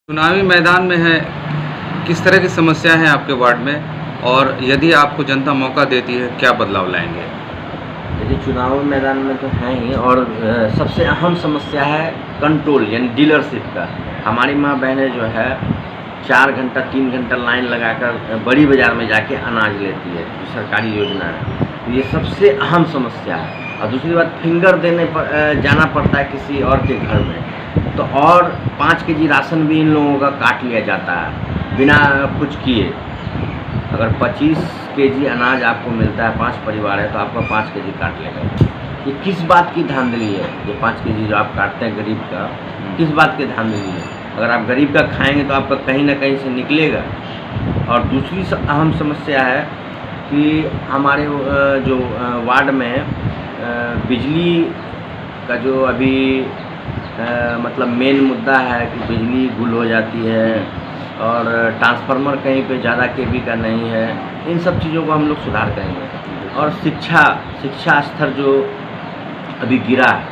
चुनावी मैदान में है, किस तरह की समस्या है आपके वार्ड में और यदि आपको जनता मौका देती है, क्या बदलाव लाएँगे? देखिए, चुनावी मैदान में तो हैं ही और सबसे अहम समस्या है कंट्रोल यानी डीलरशिप का। हमारी माँ बहनें जो है 4 घंटा 3 घंटा लाइन लगाकर बड़ी बाज़ार में जाके अनाज लेती है, जो सरकारी योजना है। तो ये सबसे अहम समस्या है। और दूसरी बात, फिंगर देने पर जाना पड़ता है किसी और के घर में, तो और 5 केजी राशन भी इन लोगों का काट लिया जाता है बिना कुछ किए। अगर 25 केजी अनाज आपको मिलता है, 5 परिवार है तो आपका 5 केजी काट लेगा। ये किस बात की धांधली है? ये 5 केजी जो आप काटते हैं गरीब का, किस बात की धांधली है? अगर आप गरीब का खाएंगे तो आपका कहीं ना कहीं से निकलेगा। और दूसरी अहम समस्या है कि हमारे जो वार्ड में बिजली का जो अभी मतलब मेन मुद्दा है कि बिजली गुल हो जाती है और ट्रांसफार्मर कहीं पे ज़्यादा केवी का नहीं है। इन सब चीज़ों को हम लोग सुधार करेंगे। और शिक्षा स्तर जो अभी गिरा है,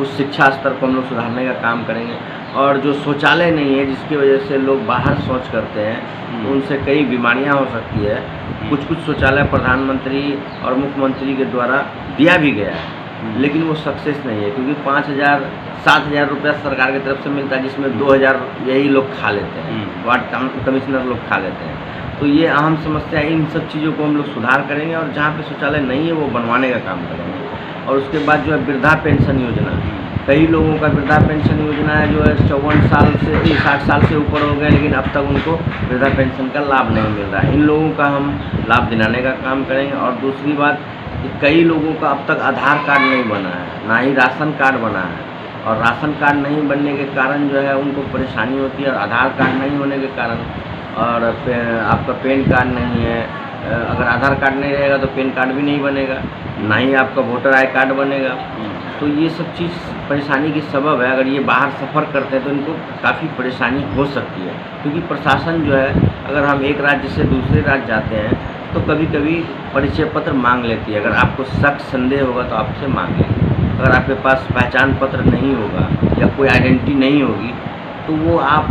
उस शिक्षा स्तर को हम लोग सुधारने का काम करेंगे। और जो शौचालय नहीं है, जिसकी वजह से लोग बाहर शौच करते हैं, तो उनसे कई बीमारियां हो सकती है। कुछ शौचालय प्रधानमंत्री और मुख्यमंत्री के द्वारा दिया भी गया है, लेकिन वो सक्सेस नहीं है, क्योंकि 5,000-7,000 रुपया सरकार की तरफ से मिलता है, जिसमें 2,000 यही लोग खा लेते हैं, वार्ड कमिश्नर लोग खा लेते हैं। तो ये अहम समस्या है। इन सब चीज़ों को हम लोग सुधार करेंगे और जहाँ पे शौचालय नहीं है वो बनवाने का काम करेंगे। और उसके बाद जो है वृद्धा पेंशन योजना, कई लोगों का वृद्धा पेंशन योजना है जो है 54 साल से 60 साल से ऊपर हो गए, लेकिन अब तक उनको वृद्धा पेंशन का लाभ नहीं मिल रहा है। इन लोगों का हम लाभ दिलाने का काम करेंगे। और दूसरी बात कि कई लोगों का अब तक आधार कार्ड नहीं बना है, ना ही राशन कार्ड बना है। और राशन कार्ड नहीं बनने के कारण जो है उनको परेशानी होती है, और आधार कार्ड नहीं होने के कारण, और आपका पैन कार्ड नहीं है, अगर आधार कार्ड नहीं रहेगा तो पैन कार्ड भी नहीं बनेगा, ना ही आपका वोटर आई कार्ड बनेगा। तो ये सब चीज़ परेशानी की सबब है। अगर ये बाहर सफ़र करते हैं तो इनको काफ़ी परेशानी हो सकती है, क्योंकि प्रशासन जो है, अगर हम एक राज्य से दूसरे राज्य जाते हैं तो कभी कभी परिचय पत्र मांग लेती है। अगर आपको शक संदेह होगा तो आपसे मांग लेगी। अगर आपके पास पहचान पत्र नहीं होगा या कोई आइडेंटिटी नहीं होगी तो वो आप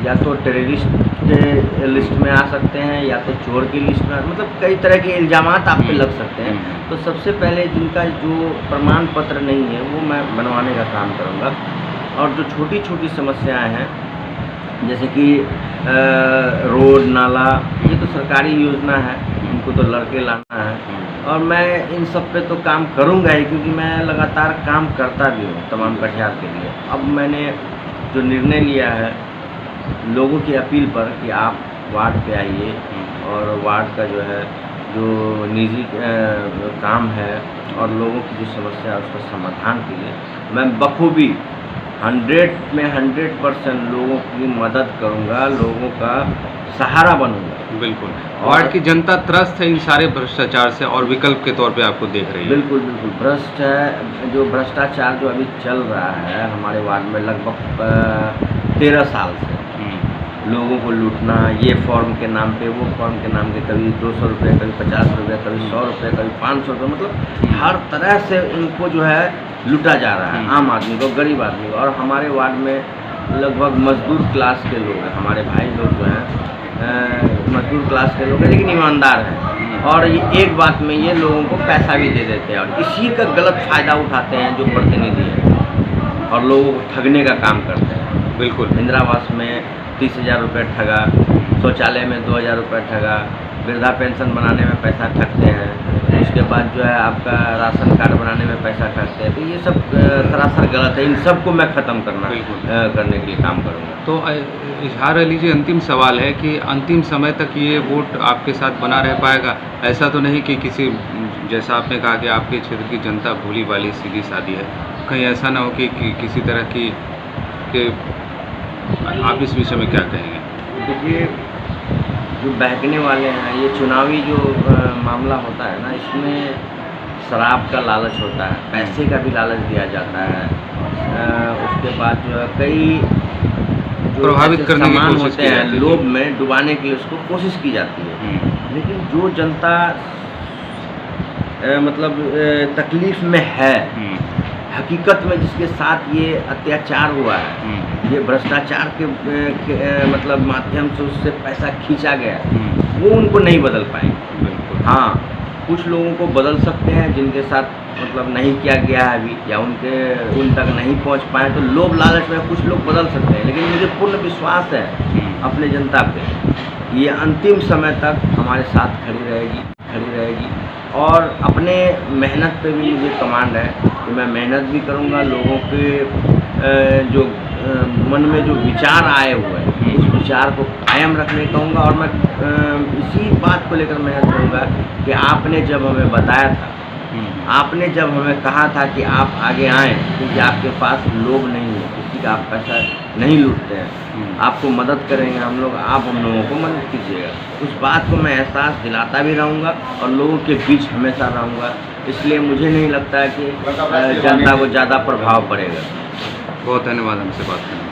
या तो टेररिस्ट के लिस्ट में आ सकते हैं या तो चोर की लिस्ट में, मतलब कई तरह के इल्ज़ामात आप पे लग सकते हैं। तो सबसे पहले जिनका जो प्रमाण पत्र नहीं है वो मैं बनवाने का काम करूँगा। और जो छोटी छोटी समस्याएं हैं, जैसे कि रोड नाला, ये तो सरकारी योजना है, इनको तो लड़के लाना है। और मैं इन सब पे तो काम करूँगा ही, क्योंकि मैं लगातार काम करता भी हूँ तमाम कटिहार के लिए। अब मैंने जो निर्णय लिया है लोगों की अपील पर कि आप वार्ड पे आइए और वार्ड का जो है जो निजी काम है और लोगों की जो समस्या है उसका समाधान के लिए मैं बखूबी 100 में 100% लोगों की मदद करूंगा, लोगों का सहारा बनूंगा। बिल्कुल। वार्ड की जनता त्रस्त है इन सारे भ्रष्टाचार से और विकल्प के तौर पे आपको देख रही है। बिल्कुल बिल्कुल भ्रष्ट है। जो भ्रष्टाचार जो अभी चल रहा है हमारे वार्ड में लगभग 13 साल से, लोगों को लूटना, ये फॉर्म के नाम पे, वो फॉर्म के नाम पे, कभी 200 रुपये, कभी 50 रुपये, कभी 100 रुपये, कभी 500 रुपये, मतलब हर तरह से इनको जो है लूटा जा रहा है, आम आदमी को, गरीब आदमी को। और हमारे वार्ड में लगभग मजदूर क्लास के लोग हैं, हमारे भाई लोग जो हैं मजदूर क्लास के लोग हैं, लेकिन ईमानदार हैं। और ये एक बात में ये लोगों को पैसा भी दे देते हैं और इसी का गलत फ़ायदा उठाते हैं जो प्रतिनिधि हैं और लोगों को ठगने का काम करते हैं। बिल्कुल। इंदिरा आवास में 30,000 रुपये ठगा, शौचालय में 2,000 रुपये ठगा, वृद्धा पेंशन बनाने में पैसा ठगते हैं, उसके बाद जो है आपका राशन कार्ड बनाने में पैसा ठगते हैं। तो ये सब सरासर गलत है। इन सबको मैं ख़त्म करने के लिए काम करूँगा। तो इजहार अली जी, अंतिम सवाल है कि अंतिम समय तक ये वोट आपके साथ बना रह पाएगा? ऐसा तो नहीं कि किसी, जैसा आपने कहा कि आपके क्षेत्र की जनता भोली वाली सीधी सादी है, कहीं ऐसा ना हो कि किसी तरह की आप इस विषय में क्या कहेंगे? देखिए, जो बहकने वाले हैं, ये चुनावी जो मामला होता है ना, इसमें शराब का लालच होता है, पैसे का भी लालच दिया जाता है। उसके बाद जो है कई प्रभावित करने की सामान कोशिश होते की हैं, जाती है। लोभ में डुबाने के लिए उसको कोशिश की जाती है। लेकिन जो जनता मतलब तकलीफ़ में है, हकीकत में जिसके साथ ये अत्याचार हुआ है, ये भ्रष्टाचार के मतलब माध्यम से उससे पैसा खींचा गया, वो उनको नहीं बदल पाएंगे। बिल्कुल। हाँ, कुछ लोगों को बदल सकते हैं जिनके साथ मतलब नहीं किया गया है अभी, या उन तक नहीं पहुंच पाए, तो लोभ लालच में कुछ लोग बदल सकते हैं। लेकिन मुझे पूर्ण विश्वास है अपने जनता पे, ये अंतिम समय तक हमारे साथ खड़ी रहेगी। और अपने मेहनत पे भी मुझे कमांड है कि मैं मेहनत भी करूँगा, लोगों के जो मन में जो विचार आए हुए हैं उस विचार को कायम रखने कहूँगा। और मैं इसी बात को लेकर मेहनत करूँगा कि आपने जब हमें बताया था, आपने जब हमें कहा था कि आप आगे आएँ, क्योंकि आपके पास लोभ नहीं है, किसी का आप पैसा नहीं लूटते हैं, आपको मदद करेंगे हम लोग, आप हम लोगों को मदद कीजिएगा। उस बात को मैं एहसास दिलाता भी रहूँगा और लोगों के बीच हमेशा रहूँगा। इसलिए मुझे नहीं लगता है कि जनता को ज़्यादा प्रभाव पड़ेगा। बहुत धन्यवाद हमसे बात करने के लिए।